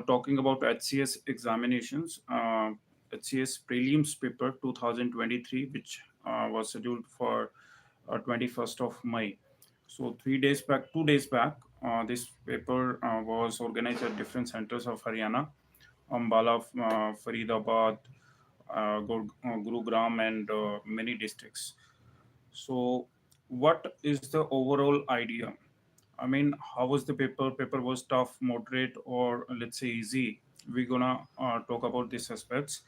talking about HCS examinations, HCS prelims paper 2023, which was scheduled for 21st of May. So 3 days back, 2 days back, this paper was organized at different centers of Haryana, Ambala, Faridabad, Gurugram, and many districts. So, what is the overall idea? I mean, how was the paper? Paper was tough, moderate, or let's say easy. We're gonna talk about these aspects.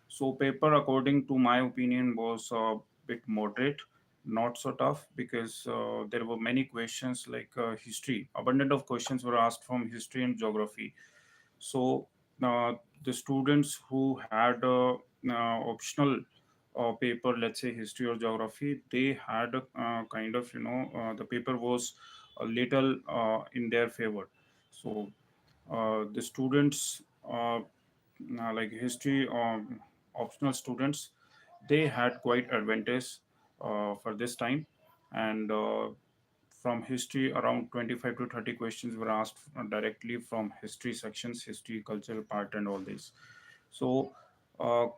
So, paper, according to my opinion, was a bit moderate, not so tough, because there were many questions like history. Abundant of questions were asked from history and geography. So uh, the students who had optional paper, let's say history or geography, they had kind of, the paper was a little in their favor. So the students, like history optional students, they had quite advantage for this time. And from history, around 25 to 30 questions were asked directly from history sections, history, cultural part, and all this. So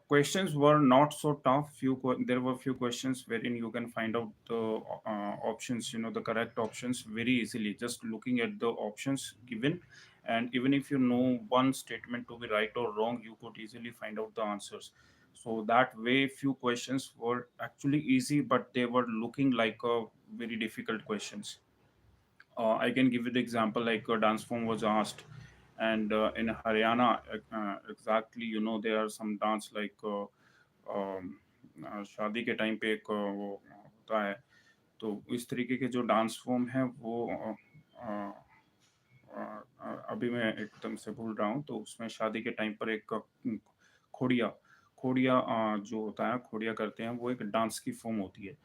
questions were not so tough. There were few questions wherein you can find out the options, the correct options very easily, just looking at the options given. And even if you know one statement to be right or wrong, you could easily find out the answers. So that way, few questions were actually easy, but they were looking like a very difficult questions. I can give you the example like a dance form was asked, and in Haryana, exactly, there are some dance like शादी के time पे एक वो होता है, तो इस तरीके के जो डांस फॉर्म है वो अभी मैं एकदम से भूल रहा हूँ, तो उसमें शादी के टाइम पर एक खोड़िया खोड़िया जो होता है, खोड़िया करते हैं, वो एक डांस की फॉर्म होती है।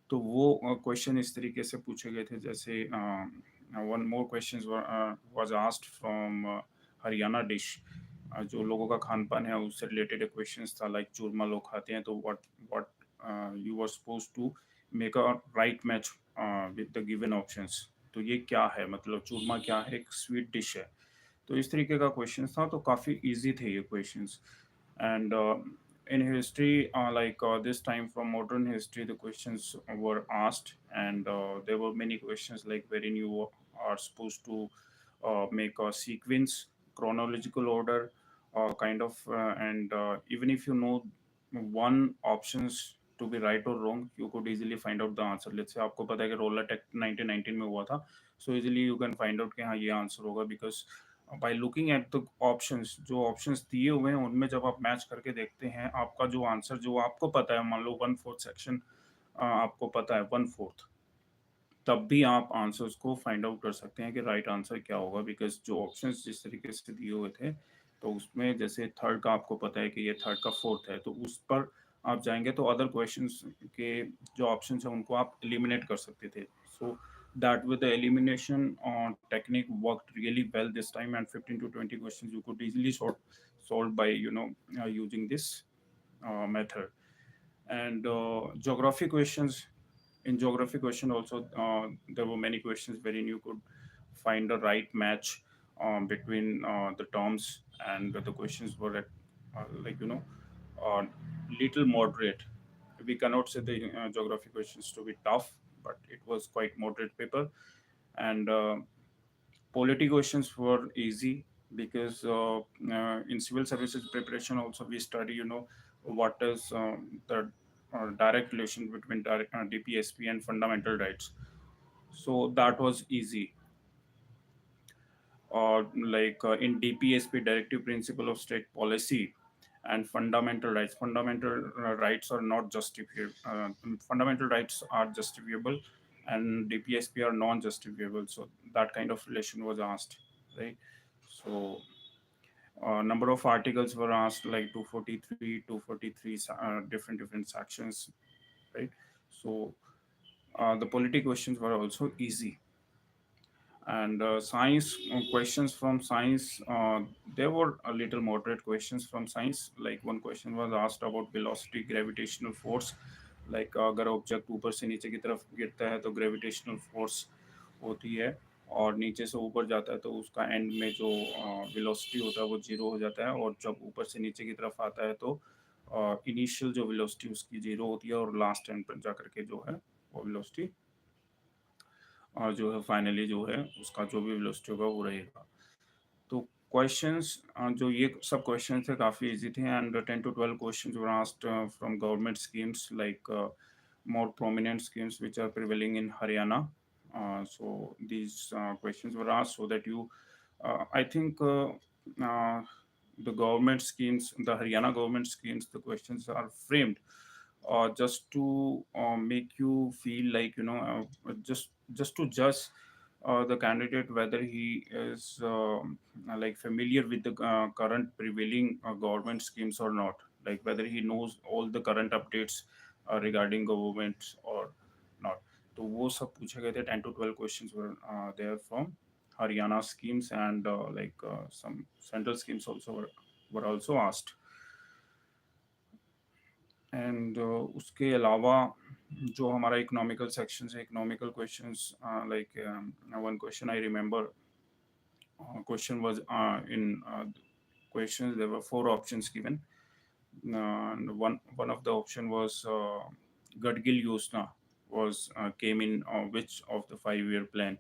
तो वो क्वेश्चन इस तरीके से पूछे गए थे, जैसे one more question was asked from Haryana dish, जो लोगों का खान पान है उससे रिलेटेड क्वेश्चंस था, लाइक चूरमा लोग खाते हैं, तो what you were suppose to make a right match with the given options. तो ये क्या है, मतलब चूरमा क्या है, एक स्वीट डिश है। तो इस तरीके का क्वेश्चन था, तो काफ़ी इजी थे ये questions. And in history, this time from modern history, the questions were asked, and there were many questions like wherein you are supposed to make a sequence, chronological order, kind of, and even if you know one options to be right or wrong, you could easily find out the answer. Let's say आपको पता है कि roller take 1919 में हुआ था, so easily you can find out कि हाँ ये आंसर होगा, because by looking at the options, जो ऑप्शंस दिए हुए हैं उनमें जब आप मैच करके देखते हैं, आपका जो आंसर जो आपको पता है, मान लो 1/4 सेक्शन आपको पता है, 1/4, तब भी आप आंसर्स को फाइंड आउट कर सकते हैं कि राइट आंसर क्या होगा, बिकॉज जो ऑप्शंस जिस तरीके से दिए हुए थे, तो उसमें जैसे थर्ड का आपको पता है कि ये थर्ड का फोर्थ है, तो उस पर आप जाएंगे तो अदर क्वेश्चंस के जो ऑप्शंस हैं उनको आप एलिमिनेट कर सकते थे। सो that with the elimination technique worked really well this time, and 15 to 20 questions you could easily solve by using this method. And geography questions, in geography question also, there were many questions wherein you could find the right match between the terms, and the questions were at, like uh, little moderate. We cannot say the geography questions to be tough, but it was quite moderate paper. And polity questions were easy, because in civil services preparation also we study, what is the direct relation between DPSP and fundamental rights. So that was easy. Or like in DPSP, directive principle of state policy, and fundamental rights. Fundamental rights are not justifiable. Fundamental rights are justifiable, and DPSP are non-justifiable. So that kind of relation was asked, right? So number of articles were asked, like 243 different sections, right? So the polity questions were also easy. And science questions from science, there were a little moderate questions from science. Like one question was asked about velocity, gravitational force, like अगर object ऊपर से नीचे की तरफ गिरता है तो gravitational force होती है। और नीचे से ऊपर जाता है तो उसका एंड में जो वेलोसिटी होता है वो जीरो हो जाता है, और जब ऊपर से नीचे की तरफ आता है तो इनिशियल जो वेलोसिटी उसकी जीरो होती है, और लास्ट एंड पर जाकर के जो है वो वेलोसिटी और जो है फाइनली जो है उसका जो भी वेलोसिटी होगा वो रहेगा। तो क्वेश्चंस जो ये सब क्वेश्चंस थे काफ़ी इजी थे, and 10 to 12 questions were asked from government schemes like more prominent schemes which are prevailing in Haryana. So these questions were asked so that you, I think, uh, the government schemes, the Haryana government schemes, the questions are framed just to make you feel like, just to judge the candidate whether he is like familiar with the current prevailing government schemes or not, like whether he knows all the current updates regarding government or not. तो वो सब पूछे गए थे, 10 to 12 questions were there from Haryana schemes, and some central schemes also were also asked. And उसके अलावा जो हमारा इकोनॉमिकल सेक्शन है, economical questions, like one question I remember, question was in questions there were four options given, and one of the option was Gadgil Yosna was came in which of the 5 year plan.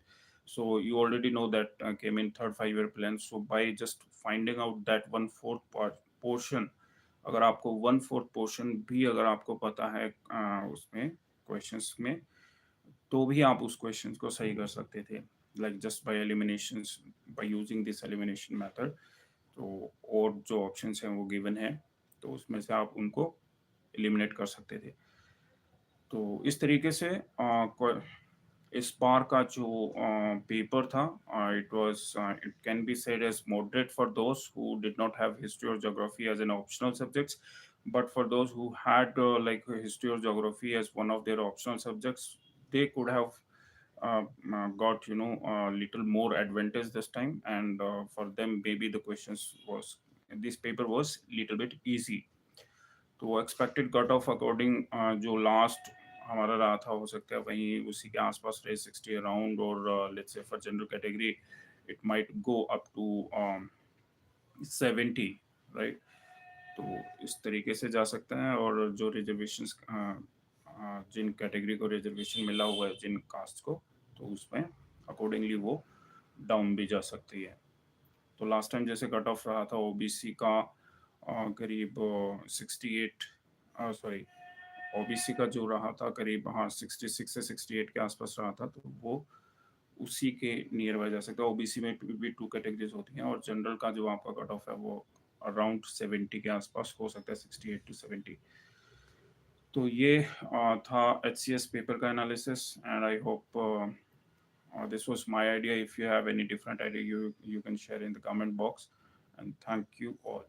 So you already know that came in third 5 year plan. So by just finding out that one fourth part portion, अगर आपको one fourth portion भी अगर आपको पता है उसमें questions में, तो भी आप उस क्वेश्चन को सही कर सकते थे, like just by elimination, by using this elimination method. तो और जो ऑप्शंस हैं वो गिवन है, तो उसमें से आप उनको एलिमिनेट कर सकते थे। तो इस तरीके से इस बार का जो पेपर था, it can be said as moderate for those who did not have history और geography as an optional subjects, but for those who had like history or geography as one of their optional subjects, they could have got a little more advantage this time, and for them maybe the questions was, this paper was little bit easy. तो expected cut off according जो last हमारा रहा था, हो सकता है वहीं उसी के आसपास रहे, 60 अराउंड, और let's say for general category it might go up to 70, right. तो इस तरीके से जा सकता है, और जो रिजर्वेशंस जिन कैटेगरी को रिजर्वेशन मिला हुआ है, जिन कास्ट को, तो उसमें अकॉर्डिंगली वो डाउन भी जा सकती है। तो लास्ट टाइम जैसे कट ऑफ रहा था ओबीसी का करीब 68, सॉरी, ओबीसी का जो रहा था करीब, हाँ, 66 से 68 के आसपास रहा था, तो वो उसी के नियर बाय जा सकता है। ओबीसी में भी टू कैटेगरीज होती हैं, और जनरल का जो आपका कट ऑफ है वो अराउंड 70 के आसपास हो सकता है, 68 to 70। तो ये था HCS पेपर का analysis, and I hope this was my idea. If you have any different idea, you can share in the comment box, and thank you all.